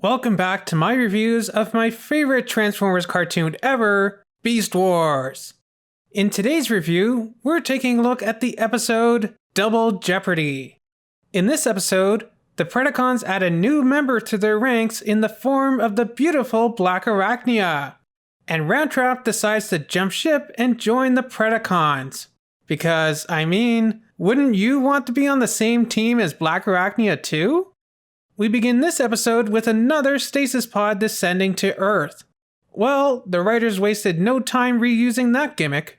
Welcome back to my reviews of my favorite Transformers cartoon ever, Beast Wars. In today's review, we're taking a look at the episode Double Jeopardy. In this episode, the Predacons add a new member to their ranks in the form of the beautiful Blackarachnia. And Rattrap decides to jump ship and join the Predacons. Because, wouldn't you want to be on the same team as Blackarachnia too? We begin this episode with another stasis pod descending to Earth. Well, the writers wasted no time reusing that gimmick.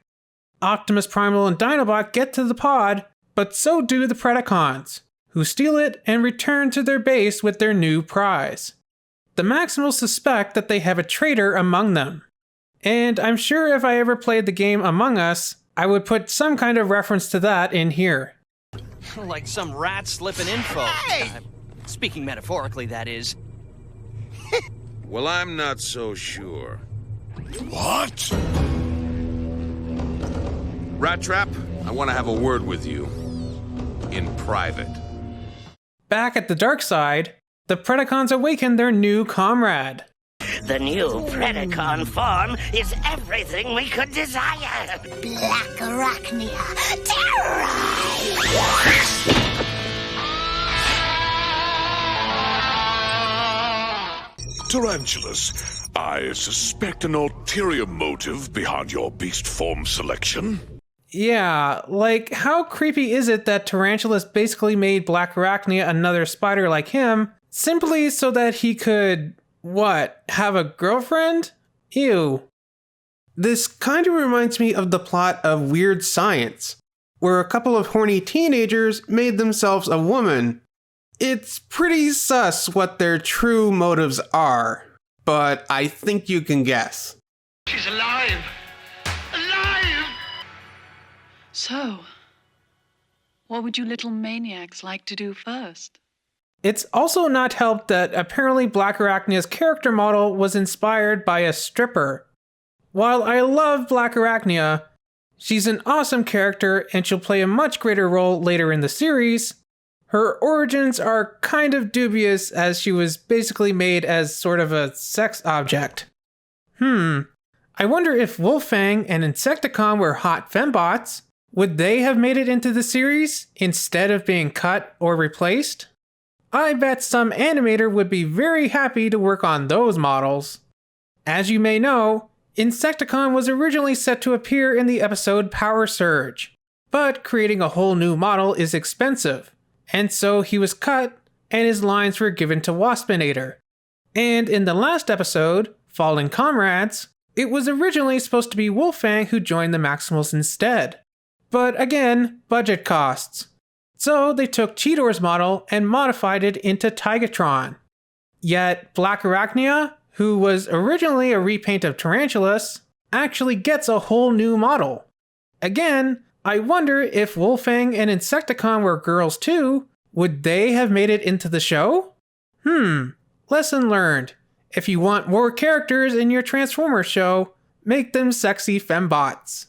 Optimus Primal and Dinobot get to the pod, but so do the Predacons, who steal it and return to their base with their new prize. The Maximals suspect that they have a traitor among them. And I'm sure if I ever played the game Among Us, I would put some kind of reference to that in here. Like some rat slipping info. Hey! Speaking metaphorically, that is. Well, I'm not so sure. What? Rattrap, I want to have a word with you. In private. Back at the dark side, the Predacons awaken their new comrade. The new Predacon form is everything we could desire. Blackarachnia, terrorize! Tarantulas, I suspect an ulterior motive behind your beast form selection. Yeah, like how creepy is it that Tarantulas basically made Blackarachnia another spider like him, simply so that he could, have a girlfriend? Ew. This kind of reminds me of the plot of Weird Science, where a couple of horny teenagers made themselves a woman. It's pretty sus what their true motives are, but I think you can guess. She's alive! Alive! So, what would you little maniacs like to do first? It's also not helped that apparently Blackarachnia's character model was inspired by a stripper. While I love Blackarachnia, she's an awesome character and she'll play a much greater role later in the series. Her origins are kind of dubious as she was basically made as sort of a sex object. I wonder if Wolfang and Insecticon were hot fembots. Would they have made it into the series instead of being cut or replaced? I bet some animator would be very happy to work on those models. As you may know, Insecticon was originally set to appear in the episode Power Surge, but creating a whole new model is expensive. And so he was cut, and his lines were given to Waspinator. And in the last episode, Fallen Comrades, it was originally supposed to be Wolfang who joined the Maximals instead. But again, budget costs. So they took Cheetor's model and modified it into Tigatron. Yet Blackarachnia, who was originally a repaint of Tarantulas, actually gets a whole new model. Again, I wonder if Wolfang and Insecticon were girls too, would they have made it into the show? Lesson learned. If you want more characters in your Transformers show, make them sexy fembots.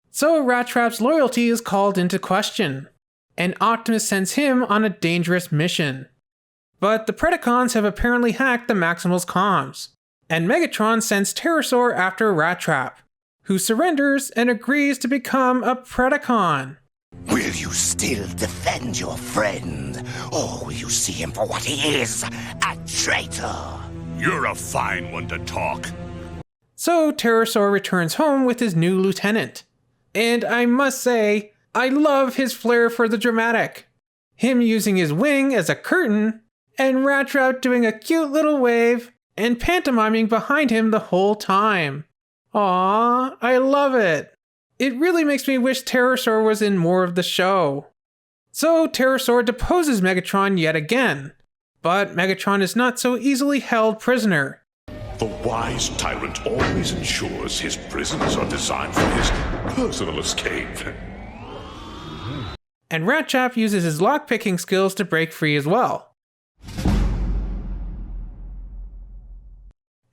So Rattrap's loyalty is called into question, and Optimus sends him on a dangerous mission. But the Predacons have apparently hacked the Maximals' comms, and Megatron sends Pterosaur after Rattrap, who surrenders and agrees to become a Predacon. Will you still defend your friend, or will you see him for what he is, a traitor? You're a fine one to talk. So Pterosaur returns home with his new lieutenant. And I must say, I love his flair for the dramatic. Him using his wing as a curtain, and Rattrap doing a cute little wave and pantomiming behind him the whole time. Aww, I love it. It really makes me wish Pterosaur was in more of the show. So Pterosaur deposes Megatron yet again, but Megatron is not so easily held prisoner. The wise tyrant always ensures his prisons are designed for his personal escape. And Rattrap uses his lockpicking skills to break free as well.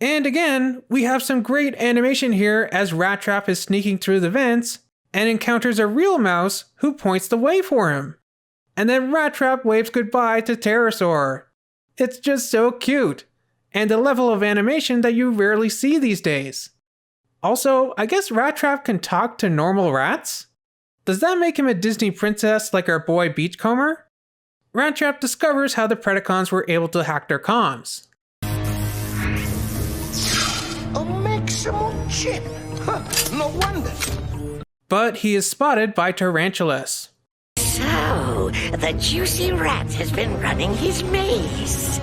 And again, we have some great animation here as Rattrap is sneaking through the vents and encounters a real mouse who points the way for him. And then Rattrap waves goodbye to Pterosaur. It's just so cute. and a level of animation that you rarely see these days. Also, I guess Rattrap can talk to normal rats? Does that make him a Disney princess like our boy Beachcomber? Rattrap discovers how the Predacons were able to hack their comms. A maximum chip. Huh, no wonder. But he is spotted by Tarantulas. So, the juicy rat has been running his maze.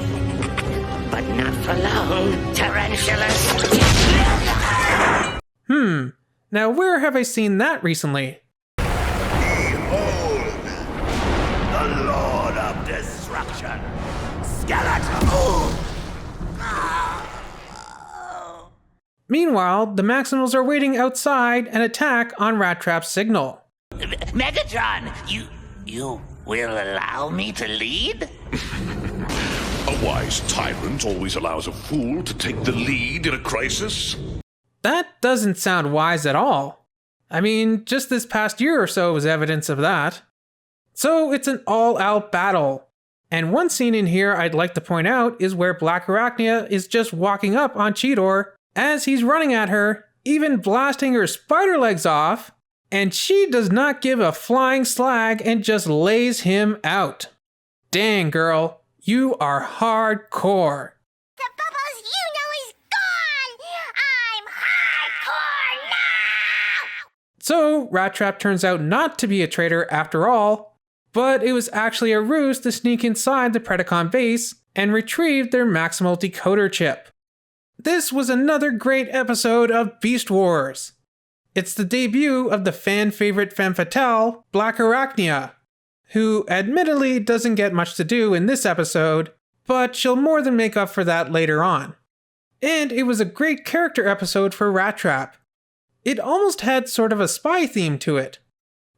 But not for long, tarantulas. Now where have I seen that recently? Behold, the Lord of Destruction, Skeleton. Meanwhile, the Maximals are waiting outside and attack on Rattrap's signal. Megatron, you will allow me to lead? A wise tyrant always allows a fool to take the lead in a crisis. That doesn't sound wise at all. I mean, just this past year or so was evidence of that. So it's an all-out battle. And one scene in here I'd like to point out is where Blackarachnia is just walking up on Cheetor as he's running at her, even blasting her spider legs off, and she does not give a flying slag and just lays him out. Dang, girl, you are hardcore. The Bubbles you know is gone! I'm hardcore now! So, Rattrap turns out not to be a traitor after all, but it was actually a ruse to sneak inside the Predacon base and retrieve their maximal decoder chip. This was another great episode of Beast Wars. It's the debut of the fan favorite femme fatale, Blackarachnia, who admittedly doesn't get much to do in this episode, but she'll more than make up for that later on. And it was a great character episode for Rattrap. It almost had sort of a spy theme to it.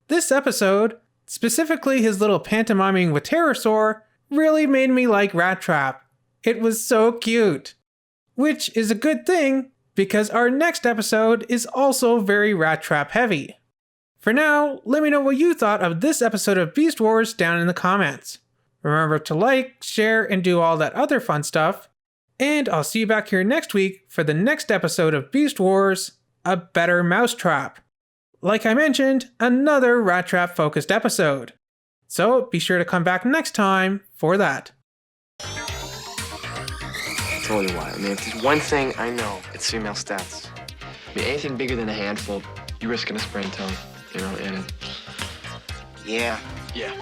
This episode, specifically his little pantomiming with Pterosaur, really made me like Rattrap. It was so cute. Which is a good thing, because our next episode is also very Rattrap heavy. For now, let me know what you thought of this episode of Beast Wars down in the comments. Remember to like, share, and do all that other fun stuff. And I'll see you back here next week for the next episode of Beast Wars, A Better Mousetrap. Like I mentioned, another Rattrap focused episode. So be sure to come back next time for that. I'll tell you why. I mean, if there's one thing I know, it's female stats. I mean, anything bigger than a handful, you're risking a sprained toe, you know, and... Yeah. Yeah.